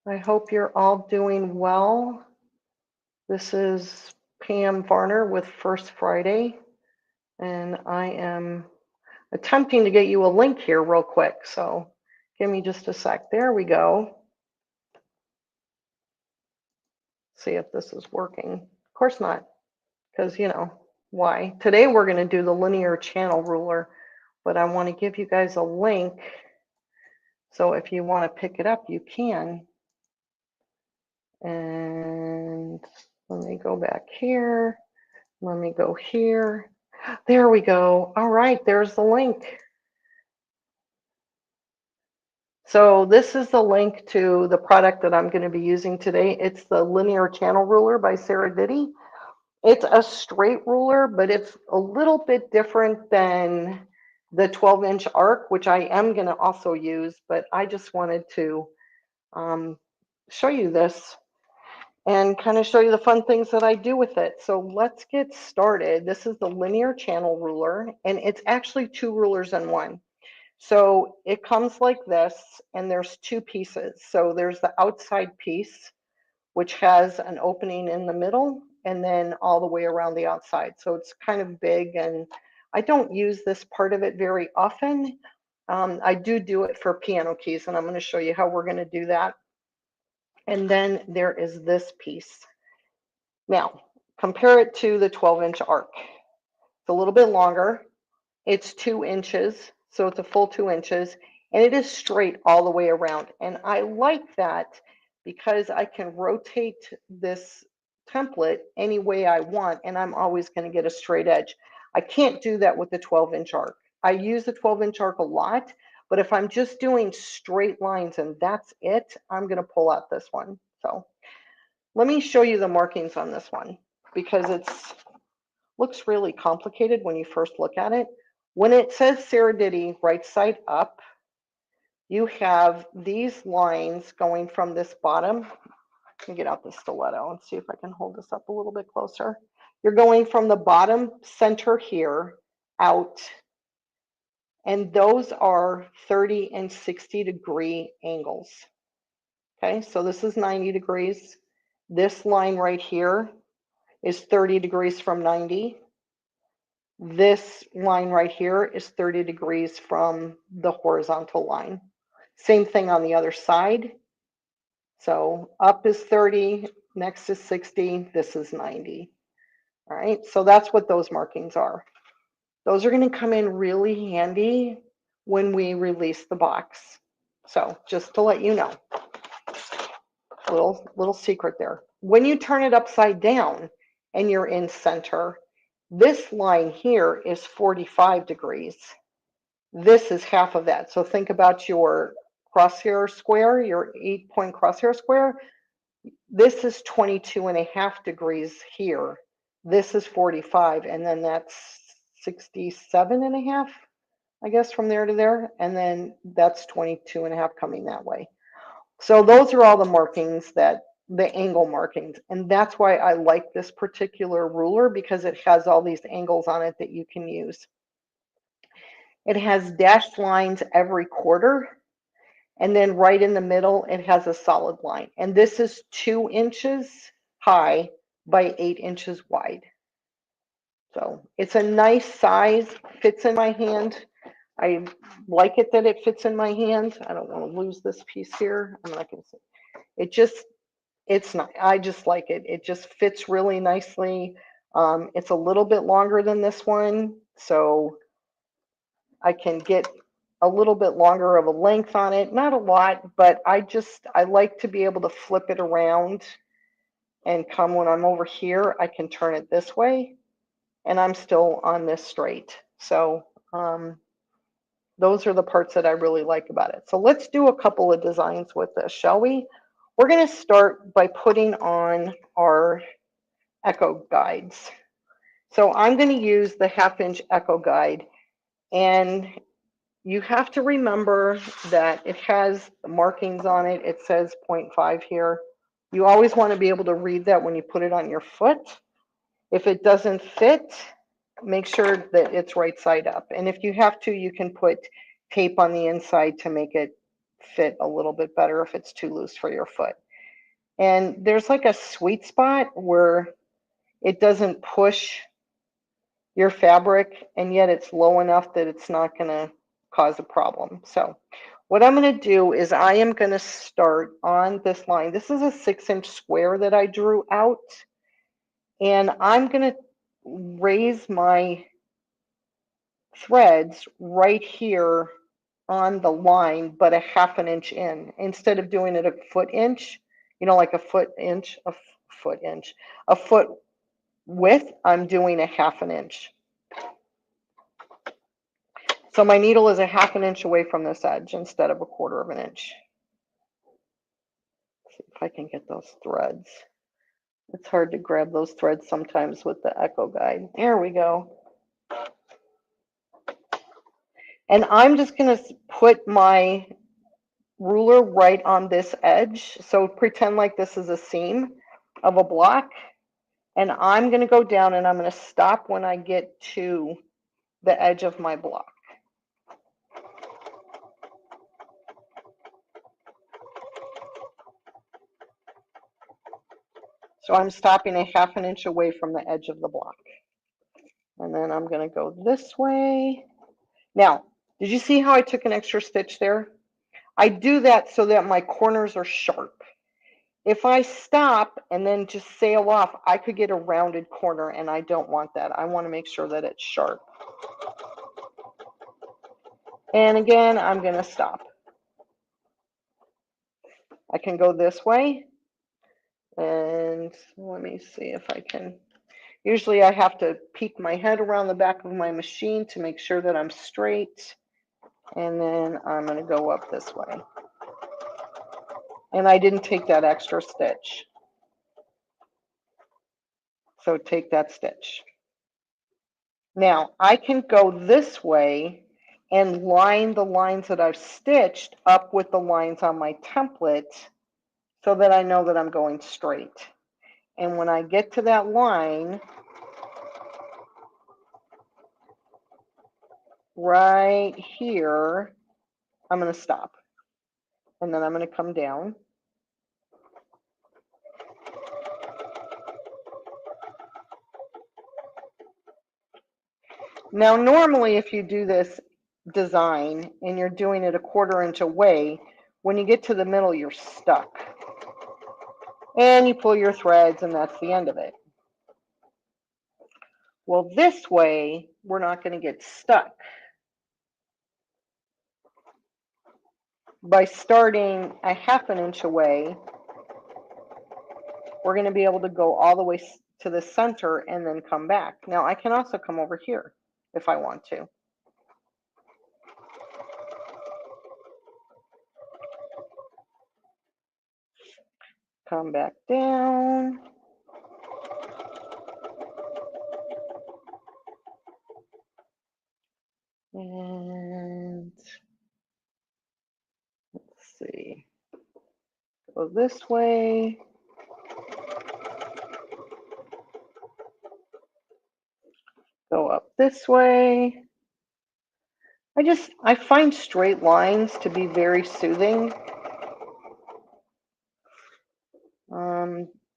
I hope you're all doing well. This is Pam Varner with First Friday, and I am attempting to get you a link here real quick. So give me just a sec. There we go. See if this is working. Of course not, because why? Today we're going to do the linear channel ruler, but I want to give you guys a link. So if you want to pick it up, you can. And let me go back here. Let me go here. There we go. All right, there's the link. So this is the link to the product that I'm going to be using today. It's the linear channel ruler by SARIDITTY. It's a straight ruler, but it's a little bit different than the 12-inch arc, which I am going to also use, but I just wanted to show you this and kind of show you the fun things that I do with it. So let's get started. This is the linear channel ruler, and it's actually two rulers in one. So it comes like this, and there's two pieces. So there's the outside piece, which has an opening in the middle, and then all the way around the outside. So it's kind of big, and I don't use this part of it very often. I do it for piano keys, and I'm going to show you how we're going to do that. And then there is this piece. Now, compare it to the 12-inch arc. It's a little bit longer. It's 2 inches, so it's a full 2 inches, and it is straight all the way around. And I like that because I can rotate this template any way I want, and I'm always going to get a straight edge. I can't do that with the 12-inch arc. I use the 12-inch arc a lot, but if I'm just doing straight lines and that's it, I'm going to pull out this one. So let me show you the markings on this one because it looks really complicated when you first look at it. When it says SARIDITTY right side up, you have these lines going from this bottom. Let me get out the stiletto and see if I can hold this up a little bit closer. You're going from the bottom center here out, and those are 30 and 60 degree angles. Okay, so this is 90 degrees. This line right here is 30 degrees from 90. This line right here is 30 degrees from the horizontal line. Same thing on the other side. So up is 30, next is 60, this is 90. All right, so that's what those markings are. Those are going to come in really handy when we release the box. So just to let you know, little secret there. When you turn it upside down and you're in center, this line here is 45 degrees. This is half of that. So think about your crosshair square, your 8-point crosshair square. This is 22.5 degrees here. This is 45, and then that's 67.5, I guess, from there to there. And then that's 22.5 coming that way. So those are all the markings, that the angle markings. And that's why I like this particular ruler, because it has all these angles on it that you can use. It has dashed lines every quarter. And then right in the middle, it has a solid line. And this is 2 inches high by 8 inches wide. So it's a nice size, fits in my hand. I like it that it fits in my hand. I don't want to lose this piece here. I'm not going to say it's not, I just like it. It just fits really nicely. It's a little bit longer than this one, so I can get a little bit longer of a length on it. Not a lot, but I like to be able to flip it around and come when I'm over here, I can turn it this way and I'm still on this straight. So those are the parts that I really like about it. So let's do a couple of designs with this, shall we? We're going to start by putting on our echo guides. So I'm going to use the 1/2-inch echo guide, and you have to remember that it has the markings on it. It says 0.5 here. You always want to be able to read that when you put it on your foot. If it doesn't fit, make sure that it's right side up. And if you have to, you can put tape on the inside to make it fit a little bit better if it's too loose for your foot. And there's like a sweet spot where it doesn't push your fabric, and yet it's low enough that it's not going to cause a problem. So what I'm going to do is I am going to start on this line. This is a 6-inch square that I drew out, and I'm going to raise my threads right here on the line, but a 1/2 inch in, instead of doing it a foot inch, you know, like a foot inch, a foot width, I'm doing a 1/2 inch. So my needle is a 1/2 inch away from this edge instead of a 1/4 inch. Let's see if I can get those threads. It's hard to grab those threads sometimes with the Echo Guide. There we go. And I'm just going to put my ruler right on this edge. So pretend like this is a seam of a block. And I'm going to go down and I'm going to stop when I get to the edge of my block. So I'm stopping a 1/2 inch away from the edge of the block. And then I'm going to go this way. Now, did you see how I took an extra stitch there? I do that so that my corners are sharp. If I stop and then just sail off, I could get a rounded corner, and I don't want that. I want to make sure that it's sharp. And again, I'm going to stop. I can go this way. And let me see if I can. Usually I have to peek my head around the back of my machine to make sure that I'm straight. And then I'm going to go up this way. And I didn't take that extra stitch. So take that stitch. Now I can go this way and line the lines that I've stitched up with the lines on my template so that I know that I'm going straight. And when I get to that line, right here, I'm going to stop. And then I'm going to come down. Now, normally, if you do this design and you're doing it a 1/4 inch away, when you get to the middle, you're stuck. And you pull your threads, and that's the end of it. Well, this way, we're not going to get stuck. By starting a 1/2 inch away, we're going to be able to go all the way to the center and then come back. Now, I can also come over here if I want to. Come back down. And let's see. Go this way. Go up this way. I find straight lines to be very soothing.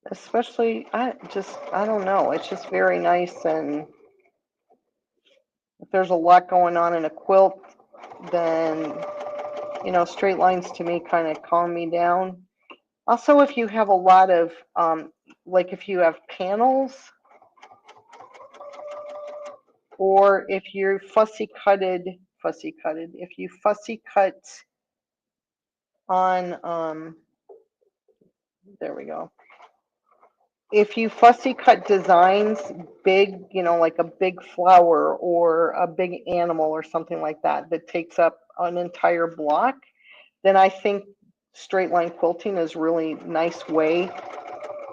Especially, I don't know, it's just very nice. And if there's a lot going on in a quilt, then, you know, straight lines to me kind of calm me down. Also, if you have a lot of, like if you have panels, or if you're if you fussy cut on, there we go. If you fussy cut designs, big, you know, like a big flower or a big animal or something like that, that takes up an entire block, then I think straight line quilting is really nice way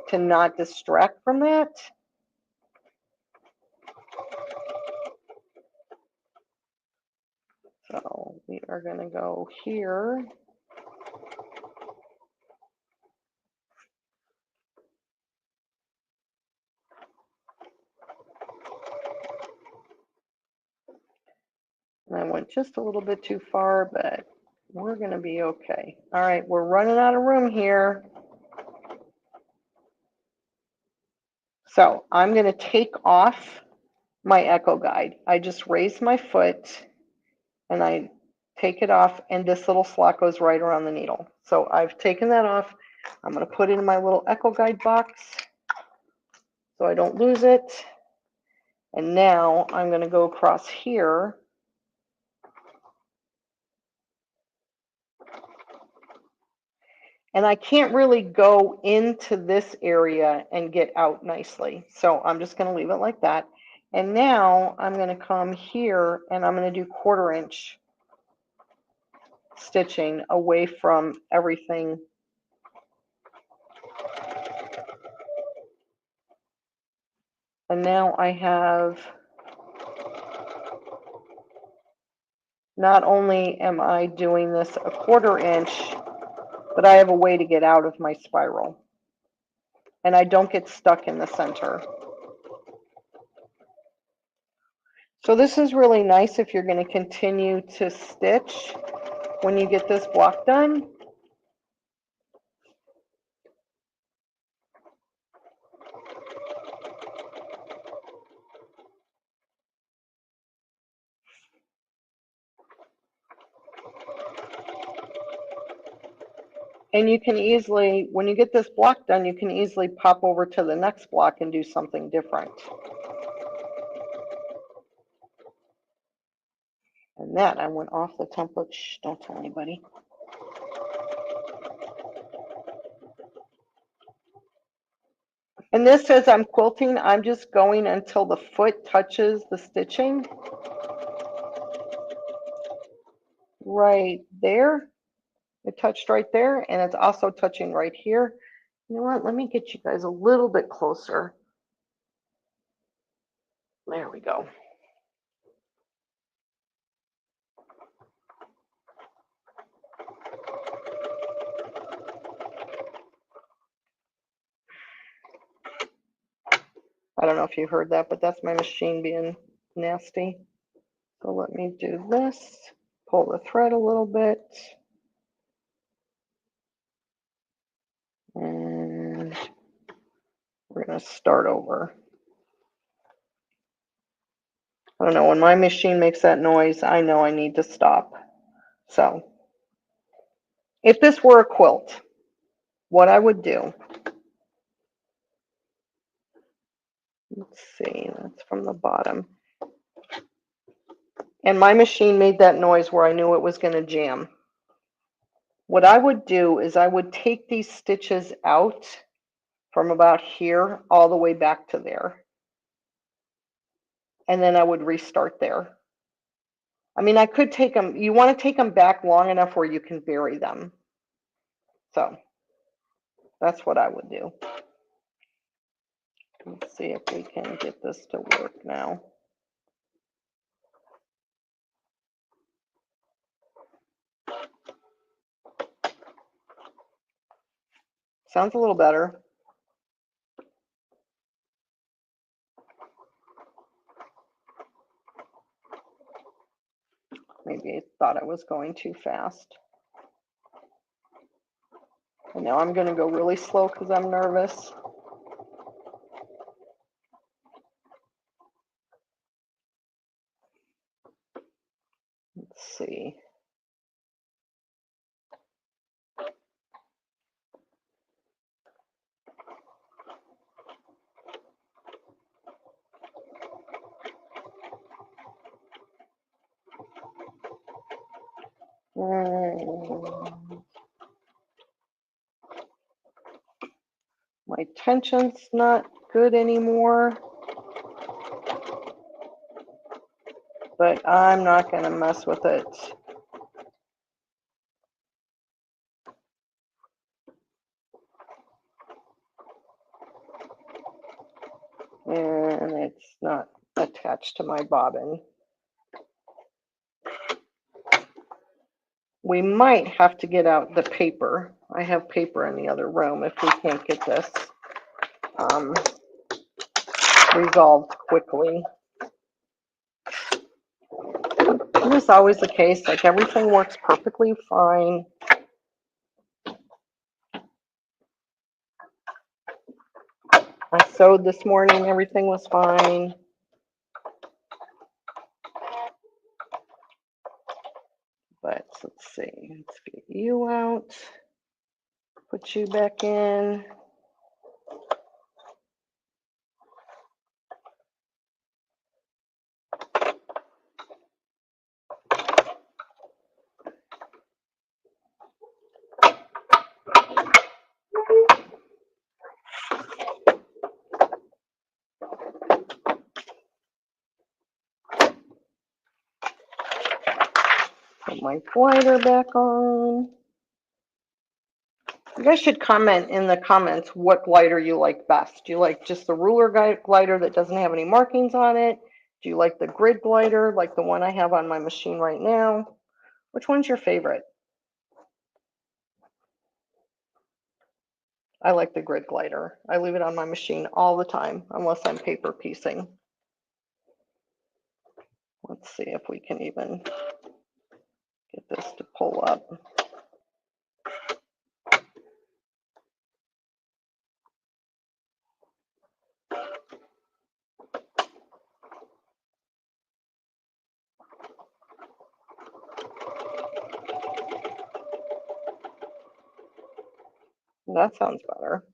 to not distract from that. So we are going to go here. And I went just a little bit too far, but We're going to be okay. All right, we're running out of room here. So I'm going to take off my echo guide. I just raise my foot and I take it off, and this little slot goes right around the needle. So I've taken that off. I'm going to put it in my little echo guide box so I don't lose it. And now I'm going to go across here. And I can't really go into this area and get out nicely. So I'm just going to leave it like that. And now I'm going to come here and I'm going to do 1/4 inch stitching away from everything. And now I have, not only am I doing this a 1/4 inch, but I have a way to get out of my spiral. And I don't get stuck in the center. So this is really nice if you're going to continue to stitch when you get this block done. And you can easily, when you get this block done, you can easily pop over to the next block and do something different. And that, I went off the template. Shh, don't tell anybody. And this says I'm quilting. I'm just going until the foot touches the stitching. Right there. It touched right there, and it's also touching right here. You know what? Let me get you guys a little bit closer. There we go. I don't know if you heard that, but that's my machine being nasty. So let me do this, pull the thread a little bit. And we're going to start over. I don't know, when my machine makes that noise, I know I need to stop. So if this were a quilt, what I would do, let's see, that's from the bottom. And my machine made that noise where I knew it was going to jam. What I would do is I would take these stitches out from about here all the way back to there. And then I would restart there. I mean, I could take them, you want to take them back long enough where you can bury them. So that's what I would do. Let's see if we can get this to work now. Sounds a little better. Maybe I thought I was going too fast. And now I'm going to go really slow because I'm nervous. Let's see. My tension's not good anymore, but I'm not going to mess with it. And it's not attached to my bobbin. We might have to get out the paper. I have paper in the other room if we can't get this resolved quickly. It is always the case, like everything works perfectly fine. I sewed this morning, everything was fine. But let's see, let's get you out, put you back in. Put my glider back on. You guys should comment in the comments what glider you like best. Do you like just the ruler glider that doesn't have any markings on it? Do you like the grid glider, like the one I have on my machine right now? Which one's your favorite? I like the grid glider. I leave it on my machine all the time, unless I'm paper piecing. Let's see if we can even get this to pull up. That sounds better.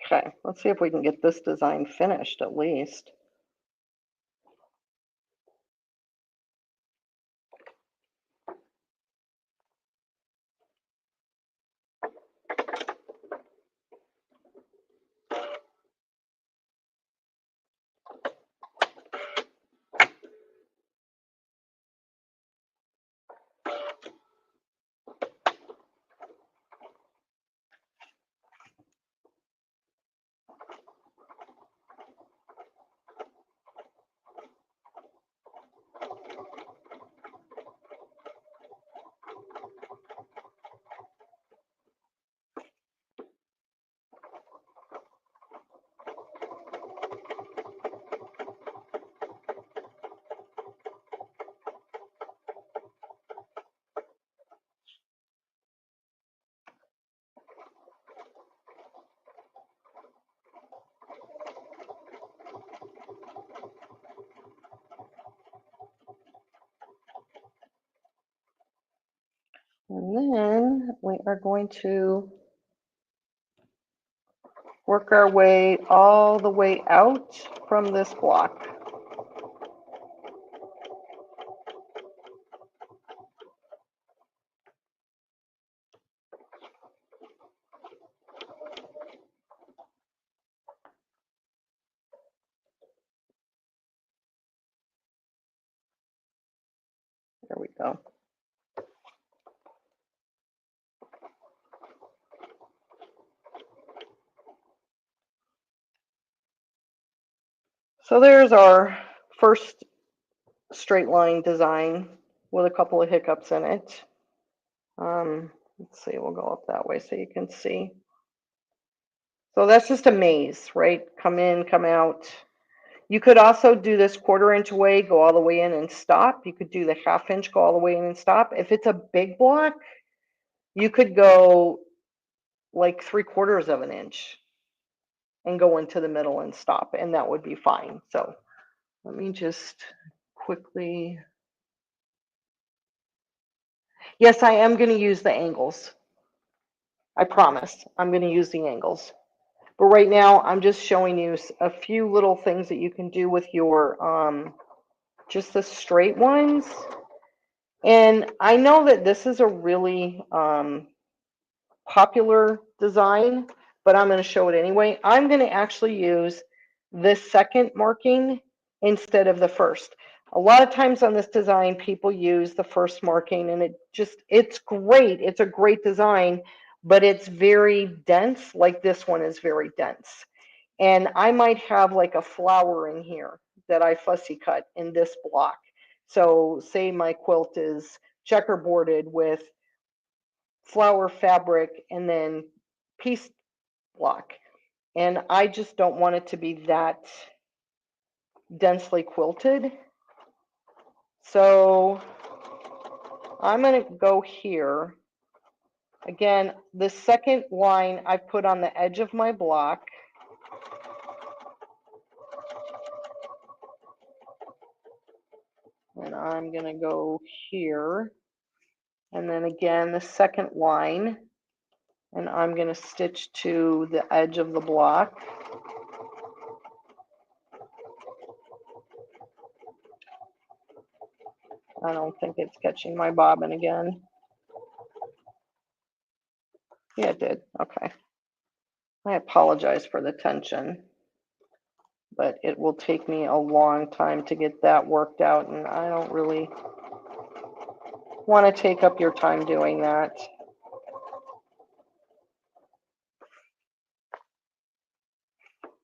Okay, let's see if we can get this design finished at least. And then we are going to work our way all the way out from this block. There we go. So there's our first straight line design with a couple of hiccups in it. Let's see, we'll go up that way so you can see. So that's just a maze, right? Come in, come out. You could also do this 1/4 inch away, go all the way in and stop. You could do the 1/2 inch, go all the way in and stop. If it's a big block, you could go like 3/4 of an inch and go into the middle and stop, and that would be fine. So let me just quickly. Yes, I am going to use the angles. I promise I'm going to use the angles. But right now, I'm just showing you a few little things that you can do with your, just the straight ones. And I know that this is a really popular design, but I'm going to show it anyway. I'm going to actually use this second marking instead of the first. A lot of times on this design, people use the first marking and it's great. It's a great design, but it's very dense. Like this one is very dense. And I might have like a flower in here that I fussy cut in this block. So say my quilt is checkerboarded with flower fabric and then piece block. and I just don't want it to be that densely quilted. So I'm going to go here. Again, the second line I put on the edge of my block. And I'm going to go here. And then again, the second line. And I'm going to stitch to the edge of the block. I don't think it's catching my bobbin again. Yeah, it did. Okay. I apologize for the tension, but it will take me a long time to get that worked out, and I don't really want to take up your time doing that.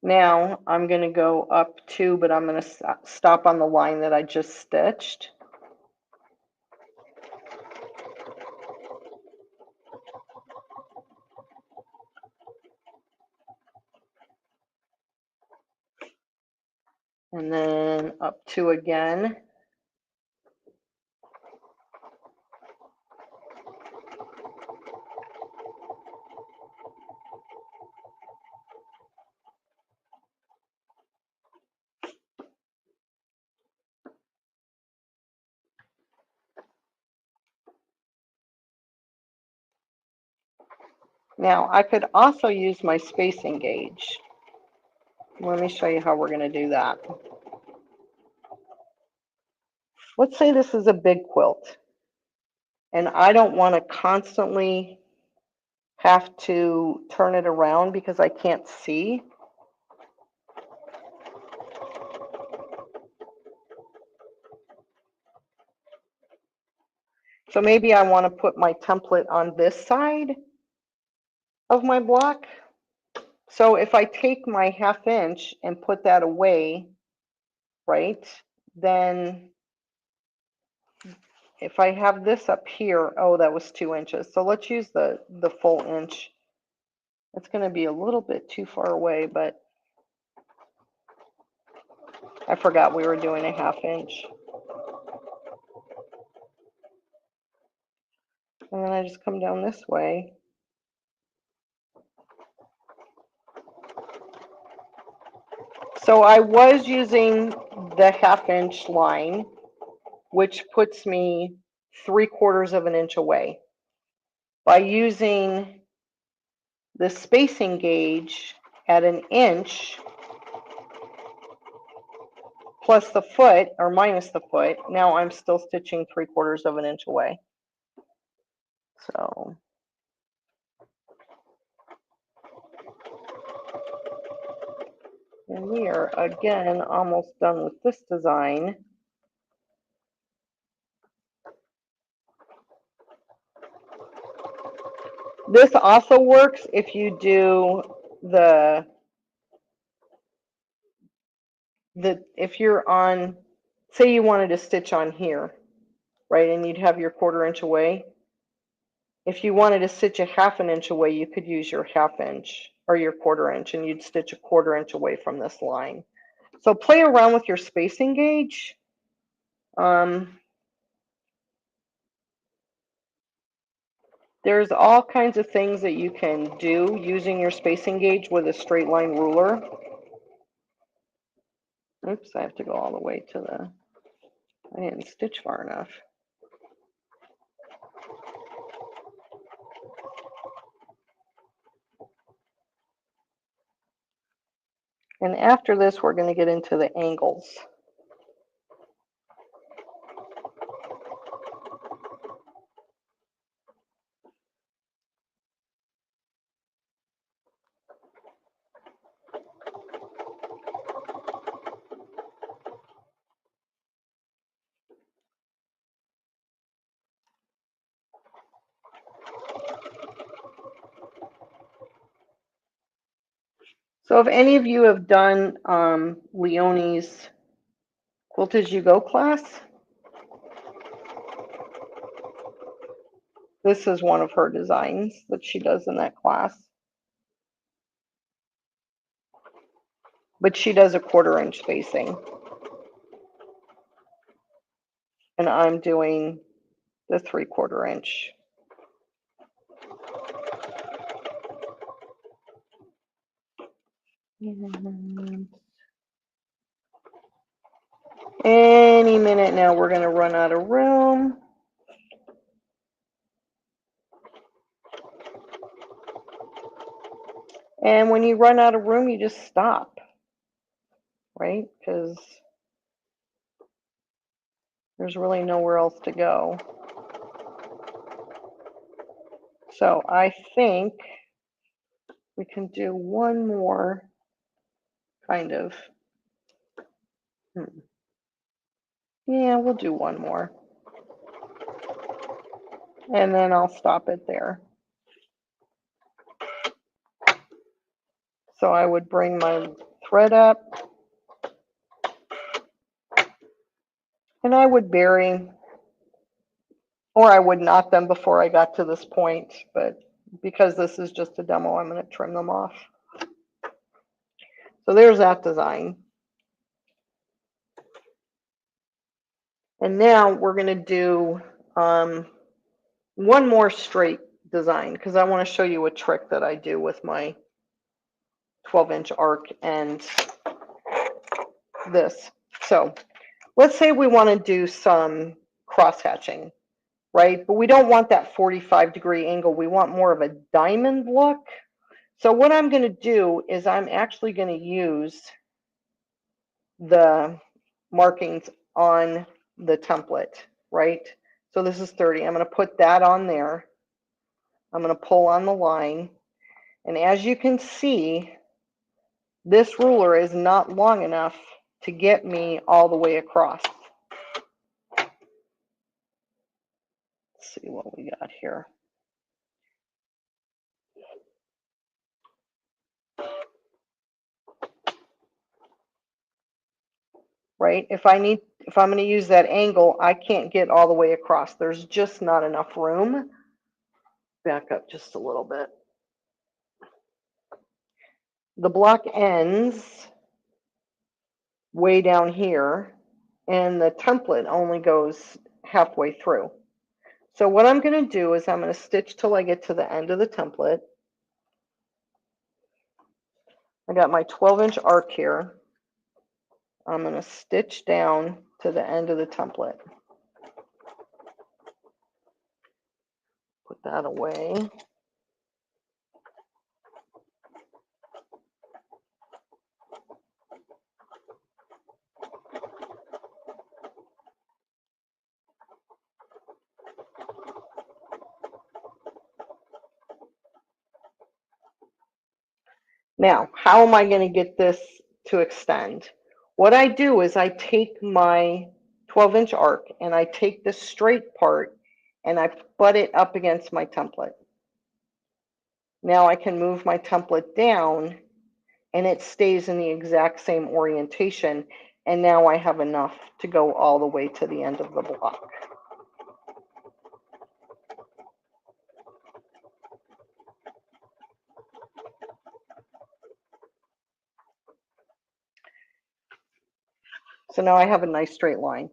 Now I'm going to go up 2, but I'm going to stop on the line that I just stitched. And then up 2 again. Now I could also use my spacing gauge. Let me show you how we're going to do that. Let's say this is a big quilt, and I don't want to constantly have to turn it around because I can't see. So maybe I want to put my template on this side of my block. So if I take my 1/2 inch and put that away, right, then if I have this up here, oh, that was 2 inches. So let's use the full inch. It's going to be a little bit too far away, but I forgot we were doing a 1/2 inch. And then I just come down this way. So I was using the 1/2 inch line, which puts me 3/4 of an inch away. By using the spacing gauge at 1 inch plus the foot or minus the foot, now I'm still stitching 3/4 of an inch away. So and we are again almost done with this design. This also works if you do if you're on, say you wanted to stitch on here, right, and you'd have your 1/4 inch away. If you wanted to stitch a 1/2 inch away, you could use your 1/2 inch or your 1/4 inch, and you'd stitch a 1/4 inch away from this line. So play around with your spacing gauge. There's all kinds of things that you can do using your spacing gauge with a straight line ruler. Oops, I have to go all the way to the, I didn't stitch far enough. And after this, we're going to get into the angles. So if any of you have done Leonie's Quilt As You Go class, this is one of her designs that she does in that class. but she does a 1/4 inch spacing. And I'm doing the 3/4 inch. Any minute now, we're going to run out of room. And when you run out of room, you just stop, right? Because there's really nowhere else to go. So I think we can do one more kind of. Yeah, we'll do one more. And then I'll stop it there. So I would bring my thread up. And I would bury, or I would knot them before I got to this point, but because this is just a demo, I'm going to trim them off. So there's that design. And now we're going to do one more straight design because I want to show you a trick that I do with my 12-inch arc and this. So let's say we want to do some cross hatching, right? But we don't want that 45-degree angle. We want more of a diamond look. So what I'm going to do is I'm actually going to use the markings on the template, right? So this is 30. I'm going to put that on there. I'm going to pull on the line. And as you can see, this ruler is not long enough to get me all the way across. Let's see what we got here. Right? If I'm going to use that angle, I can't get all the way across. There's just not enough room. Back up just a little bit. The block ends way down here, and the template only goes halfway through. So what I'm going to do is I'm going to stitch till I get to the end of the template. I got my 12-inch arc here. I'm going to stitch down to the end of the template. Put that away. Now, how am I going to get this to extend? What I do is I take my 12-inch arc and I take the straight part and I butt it up against my template. Now I can move my template down and it stays in the exact same orientation. And now I have enough to go all the way to the end of the block. So now I have a nice straight line.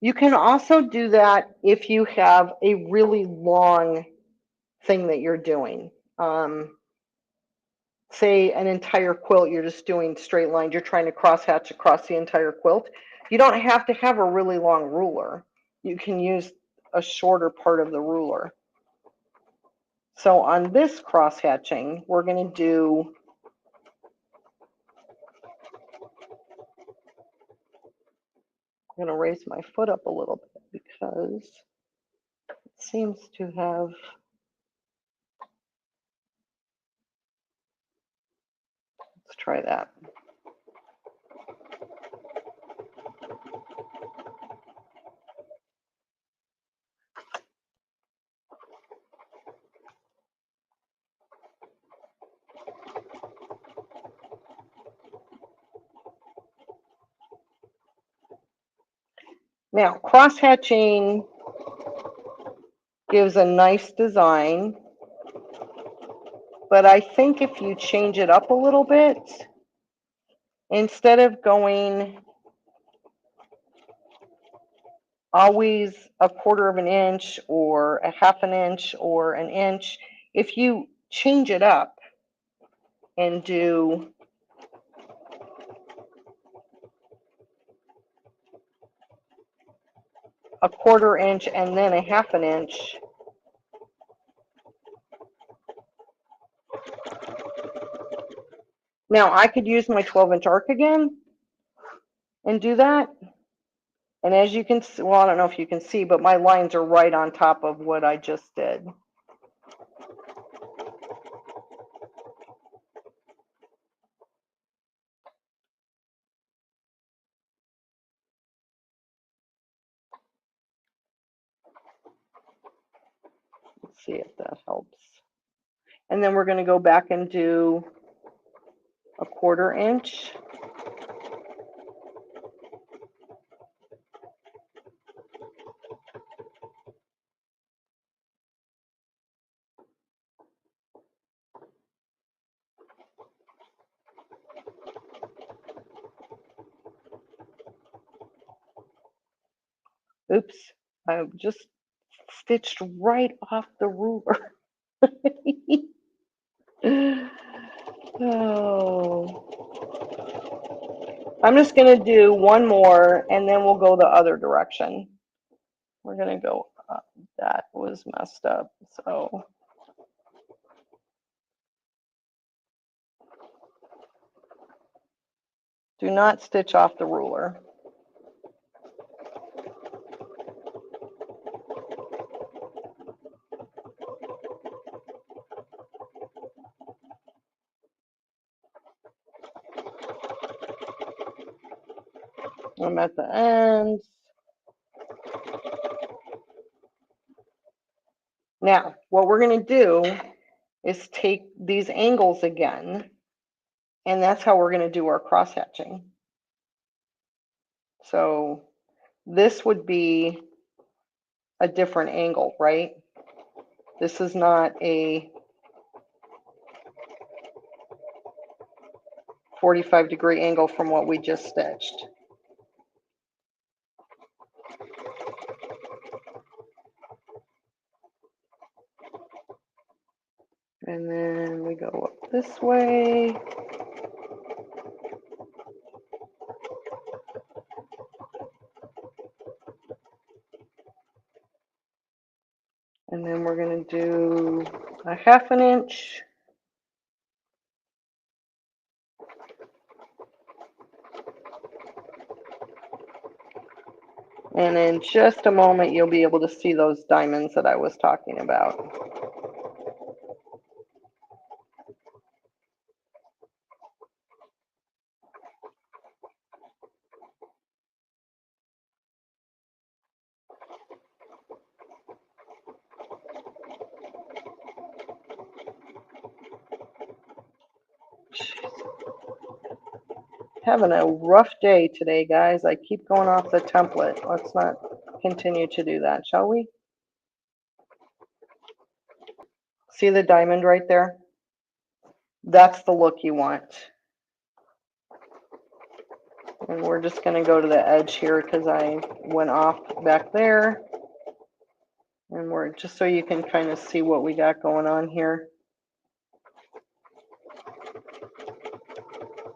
You can also do that if you have a really long thing that you're doing. Say an entire quilt, you're just doing straight lines, you're trying to cross hatch across the entire quilt. You don't have to have a really long ruler. You can use a shorter part of the ruler. So on this cross hatching, we're going to do I'm going to raise my foot up a little bit because it seems to have let's try that. Now, cross hatching gives a nice design, but I think if you change it up a little bit instead of going always a quarter of an inch or a half an inch or an inch, if you change it up and do a quarter inch and then a half an inch, now I could use my 12-inch arc again and do that. And as you can see, well, I don't know if you can see, but my lines are right on top of what I just did. Let's see if that helps. And then we're going to go back and do a quarter inch. Oops, I just stitched right off the ruler. Oh. I'm just going to do one more and then we'll go the other direction. We're going to go up. That was messed up. So do not stitch off the ruler. I'm at the ends. Now, what we're going to do is take these angles again, and that's how we're going to do our cross hatching. So this would be a different angle, right? This is not a 45-degree angle from what we just stitched. And then we go up this way. And then we're going to do a half an inch. And in just a moment, you'll be able to see those diamonds that I was talking about. Having a rough day today, guys. I keep going off the template. Let's not continue to do that, shall we? See the diamond right there? That's the look you want. And we're just going to go to the edge here because I went off back there. And we're just so you can kind of see what we got going on here.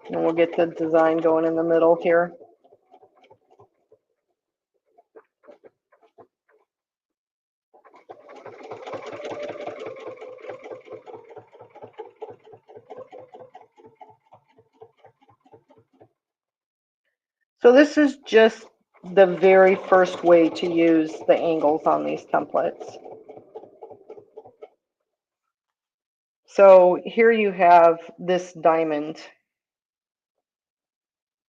And we'll get the design going in the middle here. So this is just the very first way to use the angles on these templates. So here you have this diamond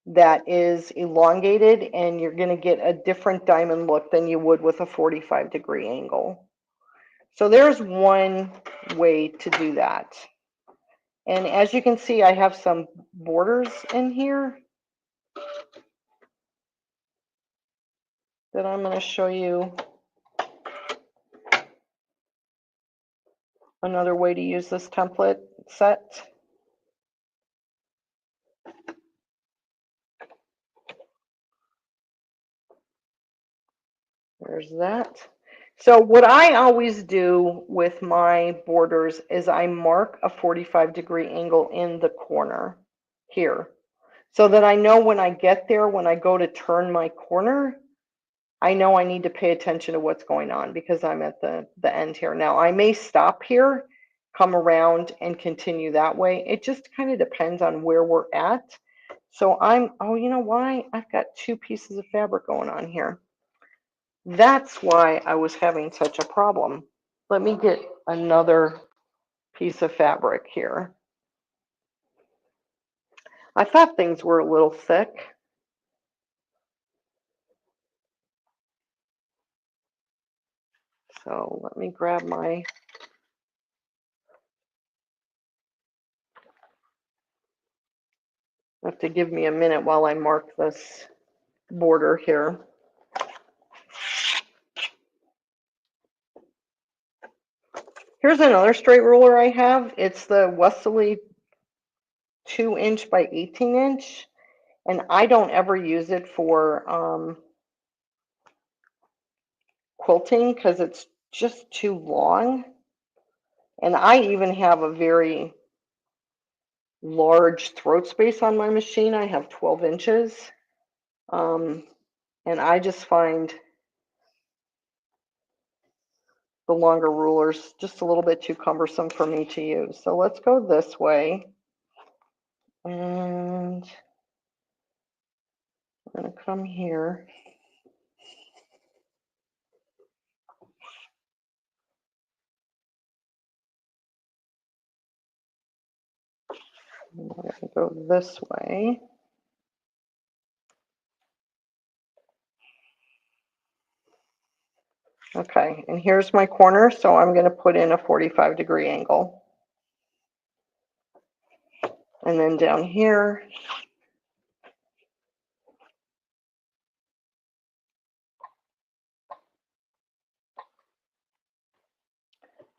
that is elongated, and you're going to get a different diamond look than you would with a 45-degree angle. So there's one way to do that. And as you can see, I have some borders in here that I'm going to show you another way to use this template set. There's that. So what I always do with my borders is I mark a 45-degree angle in the corner here, so that I know when I get there, when I go to turn my corner, I know I need to pay attention to what's going on because I'm at the end here. Now, I may stop here, come around, and continue that way. It just kind of depends on where we're at. So oh, you know why? I've got two pieces of fabric going on here. That's why I was having such a problem. Let me get another piece of fabric here. I thought things were a little thick. So let me grab my, have to give me a minute while I mark this border here. Here's another straight ruler I have. It's the Wesley 2" by 18". And I don't ever use it for quilting because it's just too long. And I even have a very large throat space on my machine. I have 12 inches. And I just find the longer rulers just a little bit too cumbersome for me to use. So let's go this way. And I'm going to come here. I'm going to go this way. Okay, and here's my corner, so I'm going to put in a 45-degree angle. And then down here,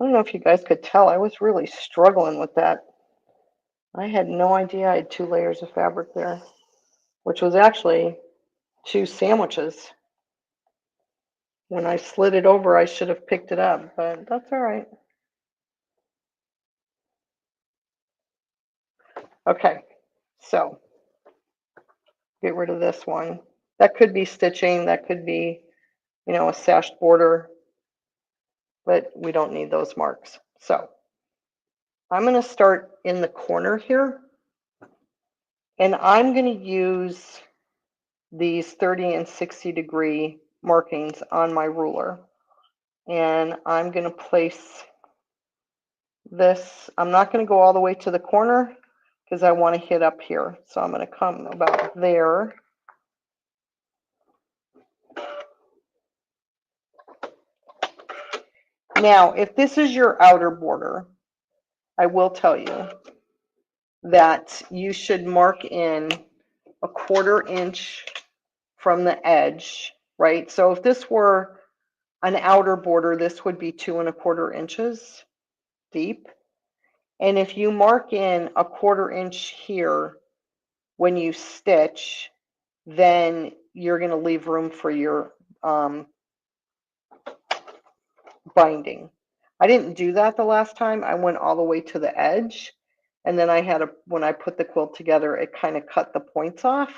I don't know if you guys could tell, I was really struggling with that. I had no idea I had 2 layers of fabric there, which was actually 2 sandwiches. When I slid it over, I should have picked it up, but that's all right. Okay, so get rid of this one. That could be stitching, that could be, you know, a sashed border, but we don't need those marks. So I'm going to start in the corner here, and I'm going to use these 30 and 60-degree markings on my ruler. And I'm going to place this. I'm not going to go all the way to the corner because I want to hit up here. So I'm going to come about there. Now, if this is your outer border, I will tell you that you should mark in a 1/4 inch from the edge, right? So if this were an outer border, this would be 2 1/4 inches deep. And if you mark in a 1/4 inch here when you stitch, then you're going to leave room for your binding. I didn't do that the last time. I went all the way to the edge, and then I had when I put the quilt together, it kind of cut the points off.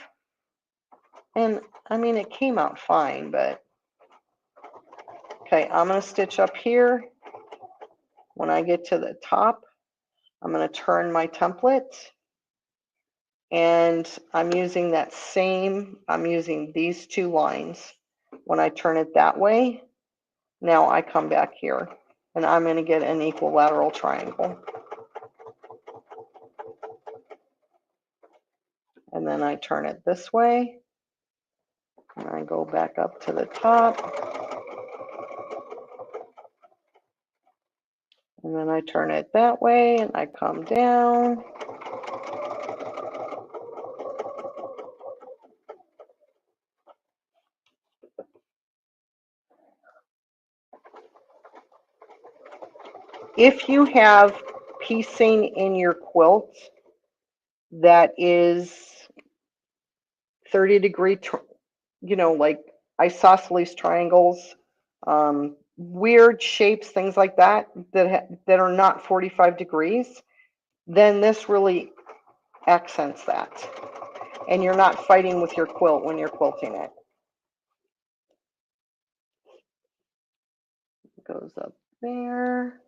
And I mean, it came out fine, but okay, I'm going to stitch up here. When I get to the top, I'm going to turn my template, and I'm using that same, I'm using these 2 lines. When I turn it that way, now I come back here, and I'm going to get an equilateral triangle. And then I turn it this way, and I go back up to the top, and then I turn it that way, and I come down. If you have piecing in your quilt that is 30-degree, you know, like isosceles triangles, weird shapes, things like that, that are not 45 degrees, then this really accents that. And you're not fighting with your quilt when you're quilting it. It goes up there.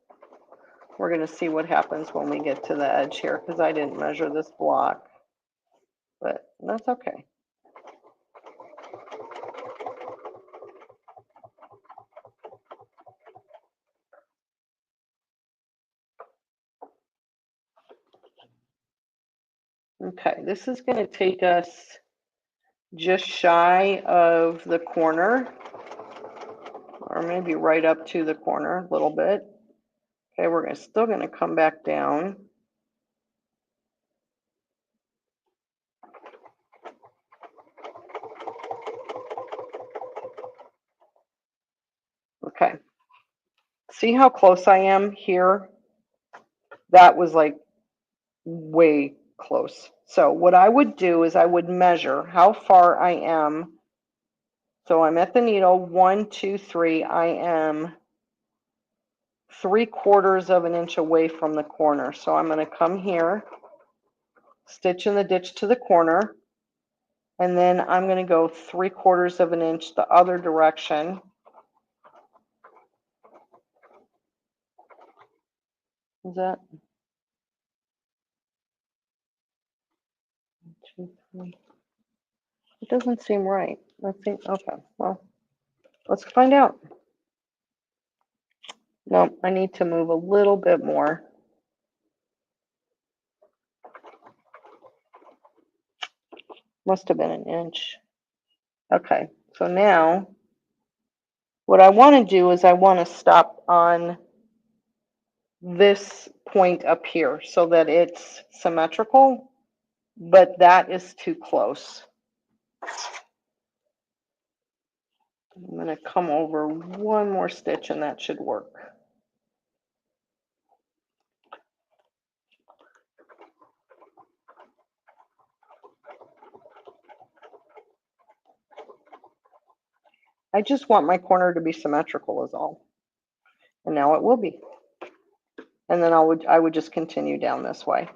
We're going to see what happens when we get to the edge here, because I didn't measure this block, but that's okay. Okay, this is going to take us just shy of the corner, or maybe right up to the corner a little bit. Okay, we're still going to come back down. Okay, see how close I am here? That was like way close. So what I would do is I would measure how far I am. So I'm at the needle, 1, 2, 3. I am 3/4 of an inch away from the corner. So I'm going to come here, stitch in the ditch to the corner, and then I'm going to go 3/4 of an inch the other direction. Is that 1, 2, 3? It doesn't seem right. I think, okay, well, let's find out. No, I need to move a little bit more. Must have been an inch. Okay, so now what I want to do is I want to stop on this point up here so that it's symmetrical, but that is too close. I'm going to come over one more stitch and that should work. I just want my corner to be symmetrical is all. And now it will be. And then I would just continue down this way.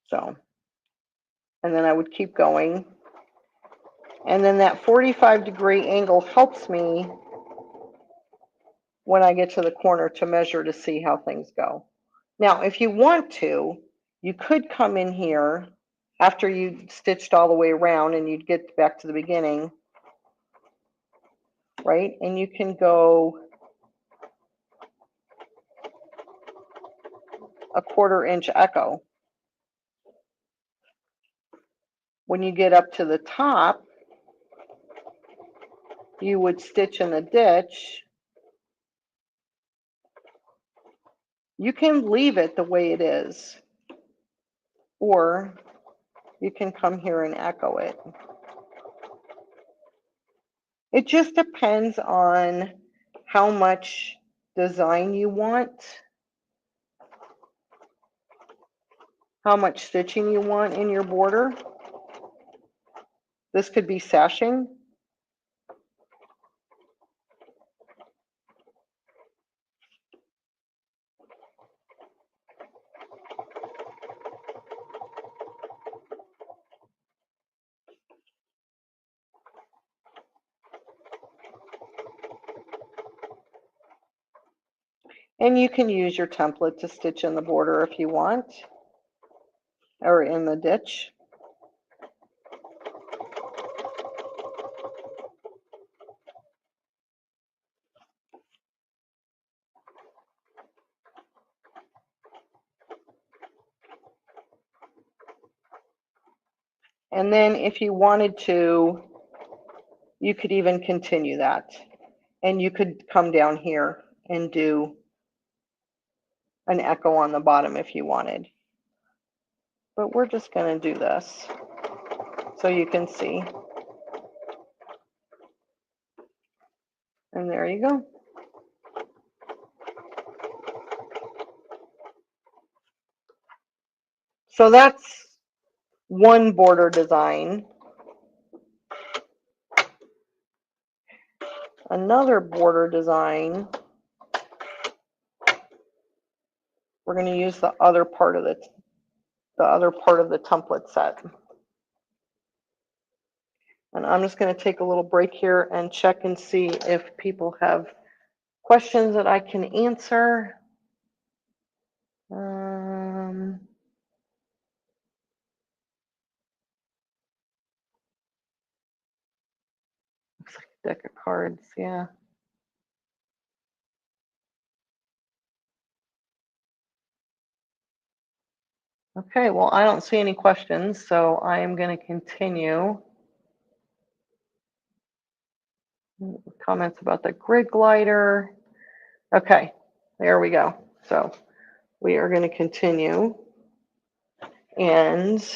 So, and then I would keep going. And then that 45-degree angle helps me when I get to the corner to measure to see how things go. Now, if you want to, you could come in here after you stitched all the way around and you'd get back to the beginning, right? And you can go a 1/4 inch echo. When you get up to the top, you would stitch in the ditch. You can leave it the way it is, or you can come here and echo it. It just depends on how much design you want, how much stitching you want in your border. This could be sashing. And you can use your template to stitch in the border if you want, or in the ditch. And then if you wanted to, you could even continue that. And you could come down here and do an echo on the bottom if you wanted. But we're just going to do this so you can see. And there you go. So that's one border design. Another border design, we're going to use the other part of the template set. And I'm just going to take a little break here and check and see if people have questions that I can answer. Looks like a deck of cards, yeah. Okay, well, I don't see any questions, so I am going to continue. Comments about the grid glider. Okay, there we go. So we are going to continue. And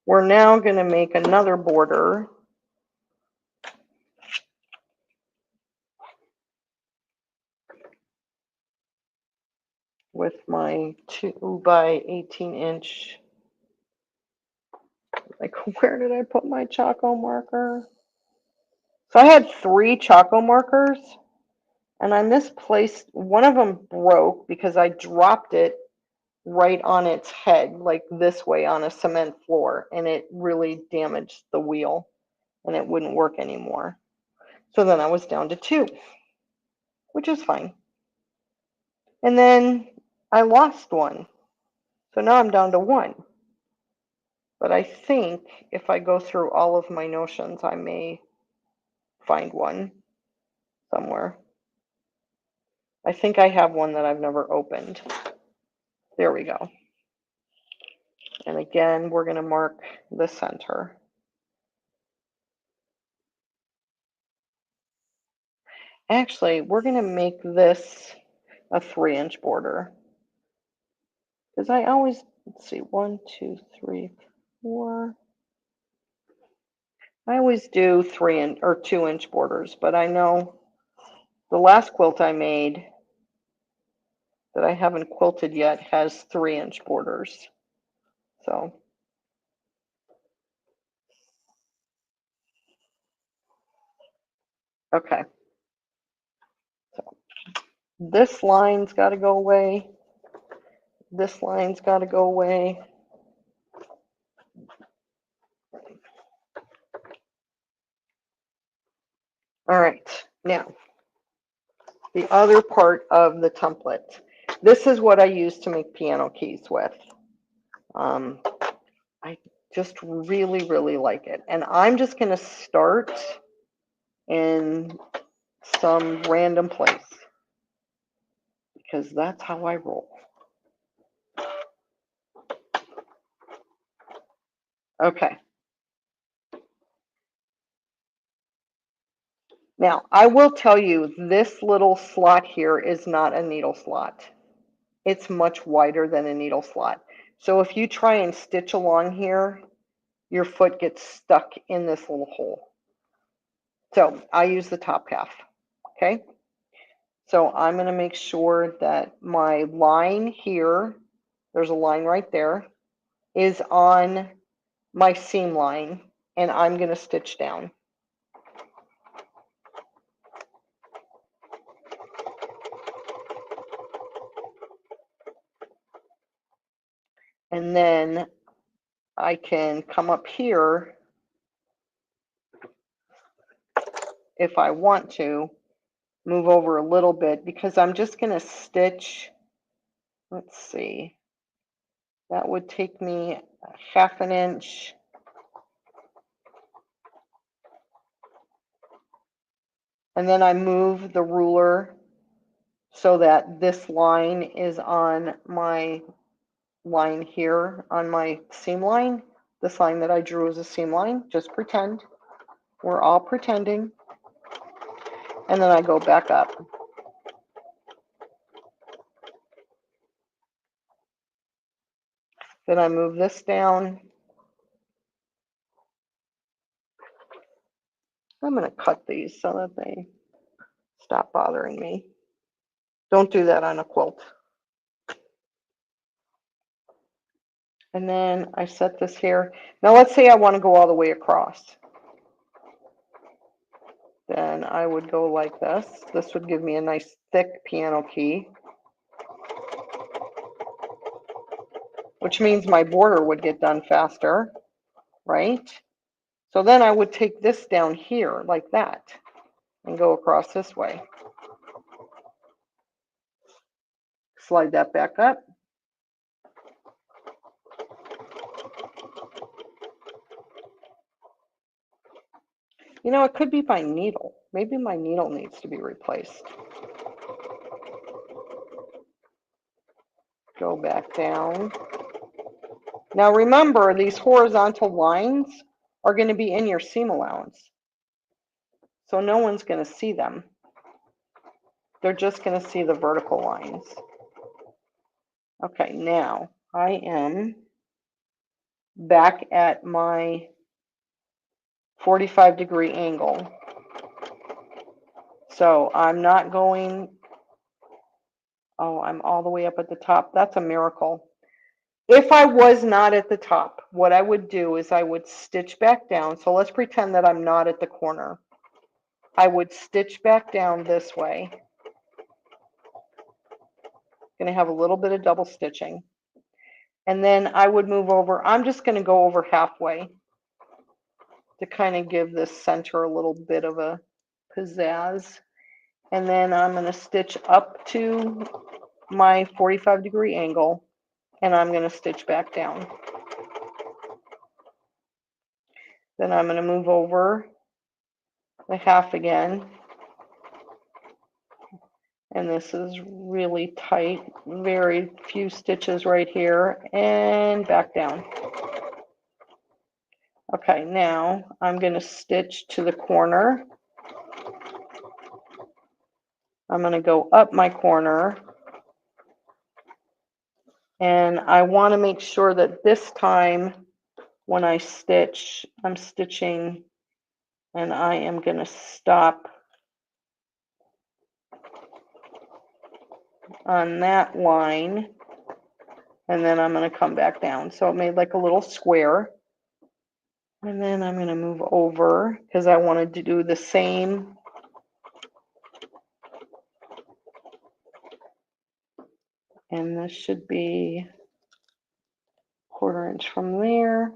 we're now going to make another border with my 2 by 18 inch. Like, where did I put my Choco marker? So I had 3 Choco markers and I misplaced, one of them broke because I dropped it right on its head, like this way on a cement floor, and it really damaged the wheel and it wouldn't work anymore. So then I was down to 2, which is fine. And then I lost one. So now I'm down to 1. But I think if I go through all of my notions, I may find one somewhere. I think I have one that I've never opened. There we go. And again, we're going to mark the center. Actually, we're going to make this a 3-inch border. Because I always, let's see, 1, 2, 3, 4. I always do 2-inch borders, but I know the last quilt I made that I haven't quilted yet has 3-inch borders. So okay. So this line's got to go away. This line's got to go away. All right, now the other part of the template. This is what I use to make piano keys with. I just really, really like it. And I'm just going to start in some random place because that's how I roll. Okay. Now, I will tell you, this little slot here is not a needle slot. It's much wider than a needle slot. So if you try and stitch along here, your foot gets stuck in this little hole. So I use the top half, okay? So I'm going to make sure that my line here, there's a line right there, is on my seam line, and I'm going to stitch down. And then I can come up here if I want to, move over a little bit because I'm just going to stitch, let's see, that would take me 1/2 inch. And then I move the ruler so that this line is on my line here, on my seam line. This line that I drew as a seam line, just pretend. We're all pretending. And then I go back up. Then I move this down. I'm going to cut these so that they stop bothering me. Don't do that on a quilt. And then I set this here. Now let's say I want to go all the way across. Then I would go like this. This would give me a nice thick piano key, which means my border would get done faster, right? So then I would take this down here like that and go across this way. Slide that back up. You know, it could be my needle. Maybe my needle needs to be replaced. Go back down. Now remember, these horizontal lines are going to be in your seam allowance. So no one's going to see them. They're just going to see the vertical lines. Okay, now I am back at my 45-degree angle. So I'm not going, oh, I'm all the way up at the top. That's a miracle. If I was not at the top, what I would do is I would stitch back down. So let's pretend that I'm not at the corner. I would stitch back down this way. Going to have a little bit of double stitching. And then I would move over. I'm just going to go over halfway to kind of give this center a little bit of a pizzazz. And then I'm going to stitch up to my 45-degree angle, and I'm going to stitch back down. Then I'm going to move over the half again. And this is really tight, very few stitches right here, and back down. Okay, now I'm going to stitch to the corner. I'm going to go up my corner, and I want to make sure that this time when I stitch, I'm stitching, and I am going to stop on that line, and then I'm going to come back down. So it made like a little square. And then I'm going to move over because I wanted to do the same. And this should be 1/4 inch from there.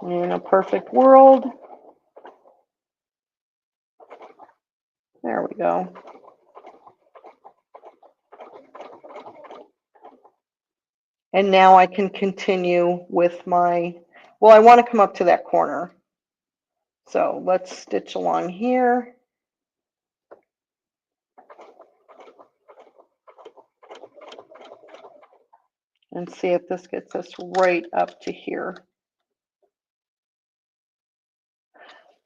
In a perfect world. There we go. And now I can continue with my, well, I want to come up to that corner. So let's stitch along here. And see if this gets us right up to here.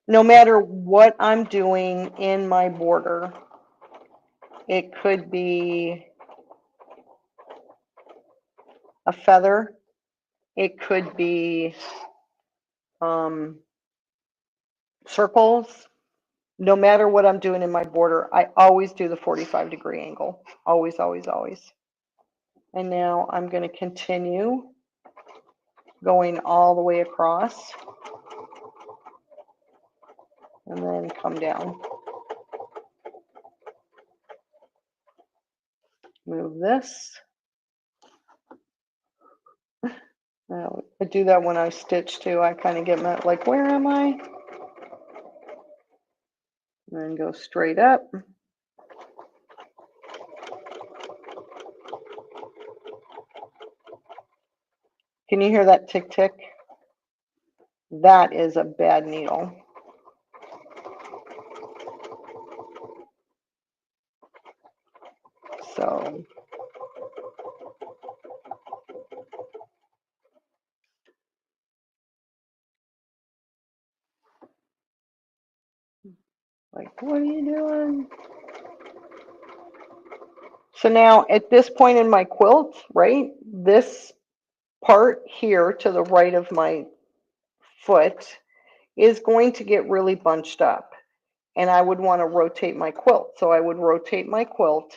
No matter what I'm doing in my border, it could be a feather, it could be circles. No matter what I'm doing in my border, I always do the 45-degree angle. Always, always, always. And now I'm going to continue going all the way across and then come down. Move this. Now, I do that when I stitch too. I kind of get like, where am I? And then go straight up. Can you hear that tick tick? That is a bad needle. So like, what are you doing? So now at this point in my quilt, right, this part here to the right of my foot is going to get really bunched up, and I would want to rotate my quilt. So I would rotate my quilt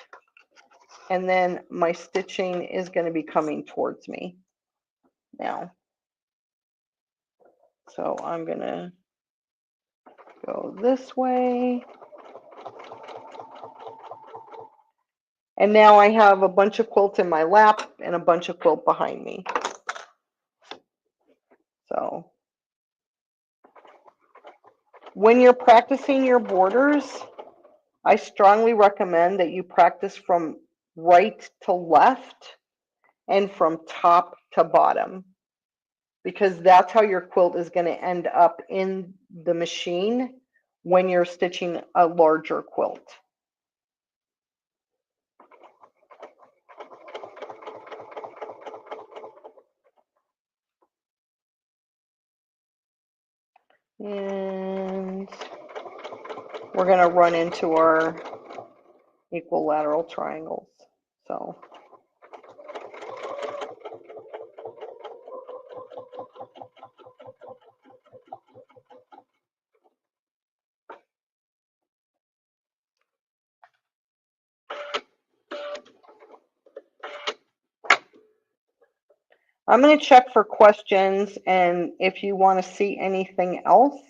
and then my stitching is going to be coming towards me now. So I'm going to go this way. And now I have a bunch of quilt in my lap and a bunch of quilt behind me. So when you're practicing your borders, I strongly recommend that you practice from right to left and from top to bottom, because that's how your quilt is going to end up in the machine when you're stitching a larger quilt. And we're going to run into our equilateral triangles. So I'm going to check for questions, and if you want to see anything else.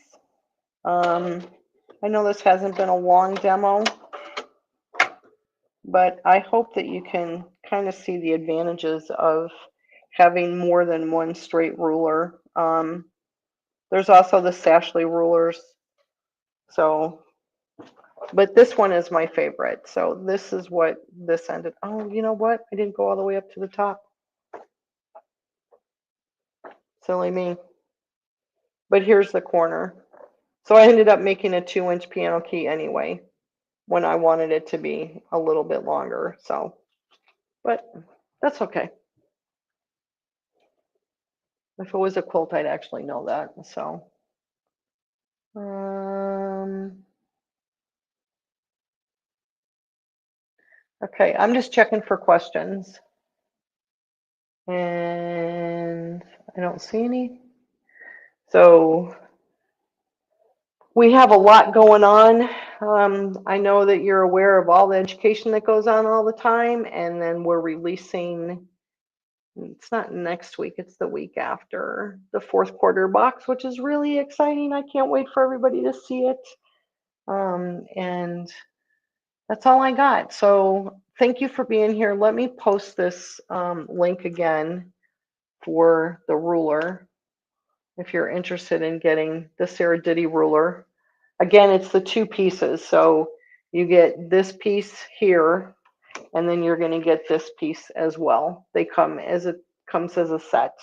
I know this hasn't been a long demo, but I hope that you can kind of see the advantages of having more than one straight ruler. There's also the Sashley rulers. So, but this one is my favorite. So this is what this ended. Oh, you know what? I didn't go all the way up to the top. Silly me. But here's the corner. So I ended up making a 2-inch piano key anyway, when I wanted it to be a little bit longer. So, but that's okay. If it was a quilt, I'd actually know that. So, okay, I'm just checking for questions. And I don't see any. So we have a lot going on. I know that you're aware of all the education that goes on all the time, and then we're releasing, it's not next week, it's the week after, the 4th quarter box, which is really exciting. I can't wait for everybody to see it. And that's all I got. So thank you for being here. Let me post this link again for the ruler if you're interested in getting the SARIDITTY ruler. Again, it's the 2 pieces. So you get this piece here, and then you're going to get this piece as well. They come as a set.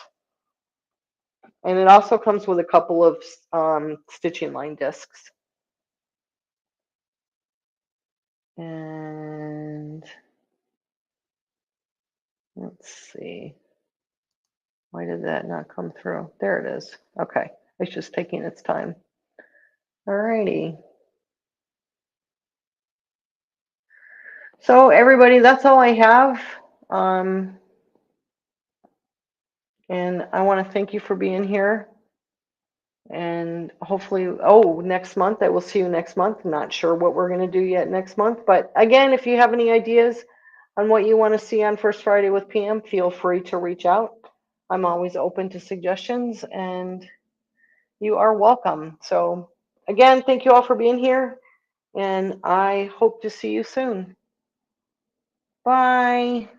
And it also comes with a couple of stitching line discs. And let's see. Why did that not come through? There it is. Okay. It's just taking its time. All righty. So everybody, that's all I have. And I want to thank you for being here. And hopefully, next month, I will see you next month. Not sure what we're going to do yet next month. But again, if you have any ideas on what you want to see on First Friday with Pam, feel free to reach out. I'm always open to suggestions, and you are welcome. So again, thank you all for being here, and I hope to see you soon. Bye.